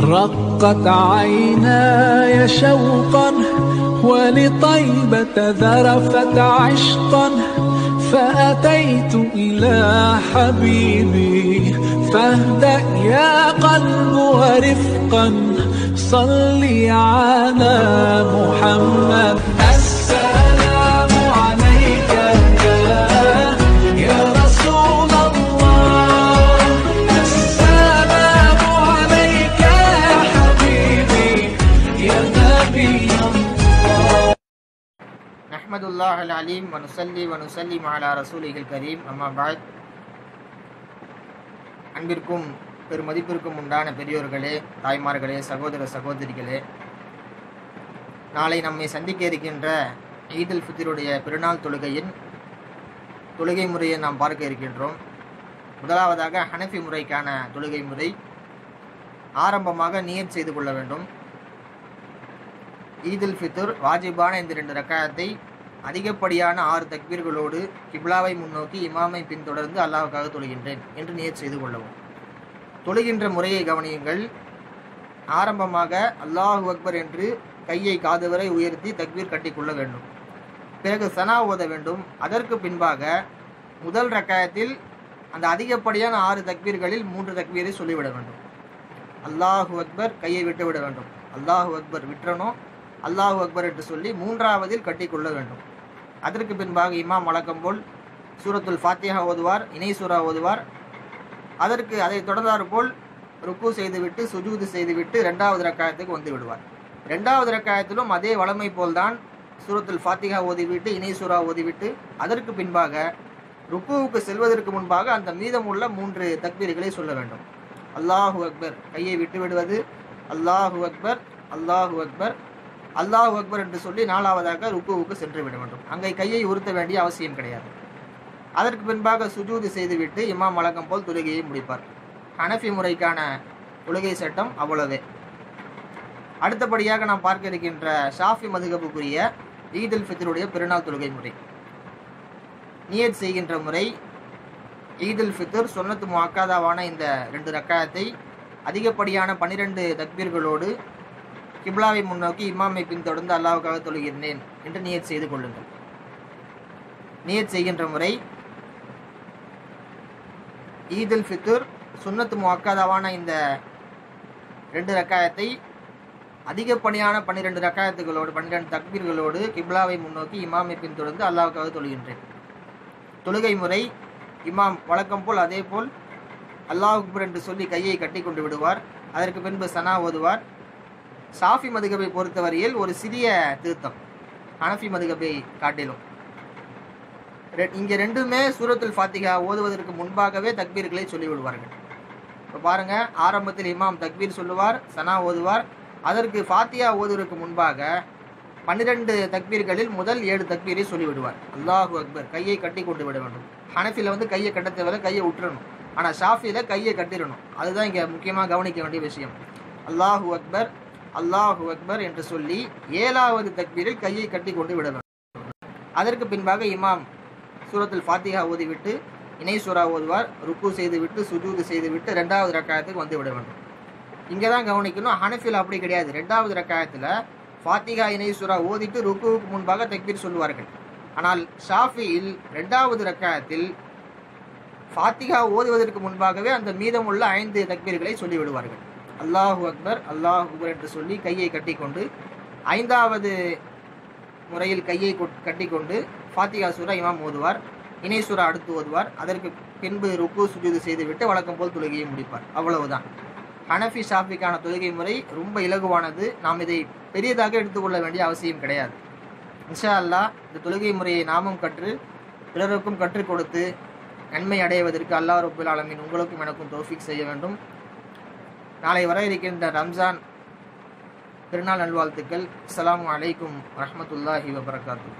رقت عيناي شوقا ولطيبة ذرفت عشقا فأتيت إلى حبيبي فاهدأ يا قلب ورفقا صلي على محمد. السلام عليك يا رسول الله، السلام عليك يا حبيبي يا نبي الله. நஹ்மதுல்லாஹ் அல்-அலீம் வ நுஸல்லி வ நுஸல்லிமு அலா ரசூலிஹில் கரீம். அம்மா பஅத். அன்பிற்கும் பெருமதிப்பிற்கும் உண்டான பெரியோர்களே, தாய்மார்களே, சகோதர சகோதரிகளே, நாளை நம்மை சந்திக்க இருக்கின்ற ஈதுல் ஃபித்ருடைய பெருநாள் தொழுகையின் தொழுகை முறையை நாம் பார்க்க இருக்கின்றோம். முதலாவதாக ஹனஃபி முறைக்கான தொழுகை முறை. ஆரம்பமாக நியத் செய்து கொள்ள வேண்டும். ஈதுல் ஃபித்ர் வாஜிபான இந்த 2 ரக்காயத்தை அதிகப்படியான 6 தக்பீர்களோடு கிப்லாவை முன்னோக்கி இமாமை பின்தொடர்ந்து அல்லாஹ்வுக்காக தொழுகின்றேன் என்று நியத் செய்து கொள்ளவும். தொழுகின்ற முறையை கவனியுங்கள். ஆரம்பமாக அல்லாஹு அக்பர் என்று கையை காது வரை உயர்த்தி தக்பீர் கட்டிக்கொள்ள வேண்டும். பிறகு சனா ஓத வேண்டும். அதற்கு பின்பாக முதல் ரக்காயத்தில் அந்த அதிகப்படியான 6 தக்பீர்களில் 3 தக்பீரை சொல்லிவிட வேண்டும். அல்லாஹு அக்பர், கையை விட்டு விட வேண்டும். அல்லாஹு அக்பர் விட்டுறணும். அல்லாஹு அக்பர் என்று சொல்லி 3ஆவதில் கட்டிக்கொள்ள வேண்டும். அதற்கு பின்பாக இமாம் வழக்கம் போல் சூரத்துல் ஃபாத்திஹா ஓதுவார், இணை சூரா ஓதுவார். அதை தொடர்ந்தார் போல் ருக்கு செய்துவிட்டு சுஜூது செய்துவிட்டு 2வது ரக்காயத்துக்கு வந்து விடுவார். 2வது ரக்காயத்திலும் அதே வளமை போல்தான் சூரத்துல் ஃபாத்திஹா ஓதிவிட்டு இணை சூரா ஓதிவிட்டு அதற்கு பின்பாக ருக்குவுக்கு செல்வதற்கு முன்பாக அந்த மீதமுள்ள 3 தக்பீர்களை சொல்ல வேண்டும். அல்லாஹு அக்பர், கையை விட்டு விடுவது. அல்லாஹு அக்பர், அல்லாஹு அக்பர், அல்லாஹு அக்பர் என்று சொல்லி 4ஆவதாக ருக்குவுக்கு சென்று விட வேண்டும். அங்கே கையை உறுத்த வேண்டிய அவசியம் கிடையாது. அதற்கு பின்பாக சுஜூது செய்துவிட்டு இமாம் வழக்கம் போல் தொழுகையை முடிப்பார். ஹனஃபி முறைக்கான தொழுகை சட்டம் அவ்வளவே. அடுத்தபடியாக நாம் பார்க்க இருக்கின்ற ஷாஃபி மதுஹபுக்குரிய ஈதுல் ஃபித்ருடைய பெருநாள் தொழுகை முறை. நியத் செய்கின்ற முறை. ஈதுல் ஃபித்ர் சுன்னத்து முஅக்கதாவான இந்த 2 ரக்காயத்தை அதிகப்படியான 12 தக்பீர்களோடு கிப்லாவை முன்னோக்கி இமாமை பின்தொடர்ந்து அல்லாஹ்வுக்காக தொழுகின்றேன் என்று நியத் செய்து கொள்ளுங்கள். நியத் செய்கின்ற முறை. ஈதுல் ஃபித்ர் சுன்னத்து முஅக்கதாவான இந்த 2 ரக்காயத்தை அதிகப்படியான 12 ரக்காயத்துகளோடு 12 தக்பீர்களோடு கிப்லாவை முன்னோக்கி இமாமை பின்தொடர்ந்து அல்லாஹ்வுக்காக தொழுகின்றேன். தொழுகை முறை. இமாம் வழக்கம் போல் அதே போல் அல்லாஹ் அக்பர் என்று சொல்லி கையை கட்டி கொண்டு விடுவார். அதற்கு பின்பு சனா ஓதுவார். ஷாஃபி மதுஹபை பொறுத்தவரையில் ஒரு சிறிய திருத்தம் ஹனஃபி மதுஹபை காட்டிலும். இங்கே 2மே சூரத்துல் ஃபாத்திஹா ஓதுவதற்கு முன்பாகவே தக்பீர்களை சொல்லிவிடுவார்கள். இப்போ பாருங்க, ஆரம்பத்தில் இமாம் தக்பீர் சொல்லுவார், சனா ஓதுவார். அதற்கு ஃபாத்திஹா ஓதுவதற்கு முன்பாக 12 தக்பீர்களில் முதல் 7 தக்பீரை சொல்லிவிடுவார். அல்லாஹு அக்பர், கையை கட்டி கொண்டு விட வேண்டும். ஹனஃபில கையை கட்ட தேவையில்ல, கையை விட்டுறணும். ஆனால் ஷாஃபியில் கையை கட்டிடணும். அதுதான் இங்கே முக்கியமாக கவனிக்க வேண்டிய விஷயம். அல்லாஹு அக்பர், அல்லாஹு அக்பர் என்று சொல்லி 7வது தக்பீரில் கையை கட்டி கொண்டு விட வேண்டும். அதற்கு பின்பாக இமாம் சூரத்துல் ஃபாத்திஹா ஓதிவிட்டு இணை சூரா ஓதுவார். ருக்கு செய்துவிட்டு சுஜூது செய்துவிட்டு 2வது ரக்காயத்துக்கு வந்து விட வேண்டும். இங்கே தான் கவனிக்கணும். ஹனஃபில் அப்படி கிடையாது. 2வது ரக்காயத்தில் ஃபாத்திஹா இணை சூரா ஓதிட்டு ருக்குவுக்கு முன்பாக தக்பீர் சொல்லுவார்கள். ஆனால் ஷாஃபியில் 2வது ரக்காயத்தில் ஃபாத்திஹா ஓதுவதற்கு முன்பாகவே அந்த மீதமுள்ள 5 தக்பீர்களை சொல்லிவிடுவார்கள். அல்லாஹு அக்பர், அல்லாஹு அக்பர் என்று சொல்லி கையை கட்டிக்கொண்டு 5வது முறையில் கையை கட்டிக்கொண்டு ஃபாத்திஹா சூரா இமாம் ஓதுவார். இணை சூரா அடுத்து ஓதுவார். அதற்கு பின்பு ருக்கு சுஜூது செய்துவிட்டு வழக்கம் போல் தொழுகையை முடிப்பார். அவ்வளவுதான். ஹனஃபி ஷாஃபிக்கான தொழுகை முறை ரொம்ப இலகுவானது. நாம் இதை பெரியதாக எடுத்துக்கொள்ள வேண்டிய அவசியம் கிடையாது. இன்ஷா அல்லாஹ் இந்த தொழுகை முறையை நாமும் கற்று பிறருக்கும் கற்றுக் கொடுத்து நன்மை அடைவதற்கு அல்லாஹ் ரப்புல் ஆலமீன் உங்களுக்கும் எனக்கும் தௌஃபீக் செய்ய வேண்டும். நாளை வர இருக்கின்ற ரம்ஜான் பெருநாள் நல்வாழ்த்துக்கள். அஸ்ஸலாமு அலைக்கும் வரஹ்மத்துல்லாஹி வபரகாத்துஹு.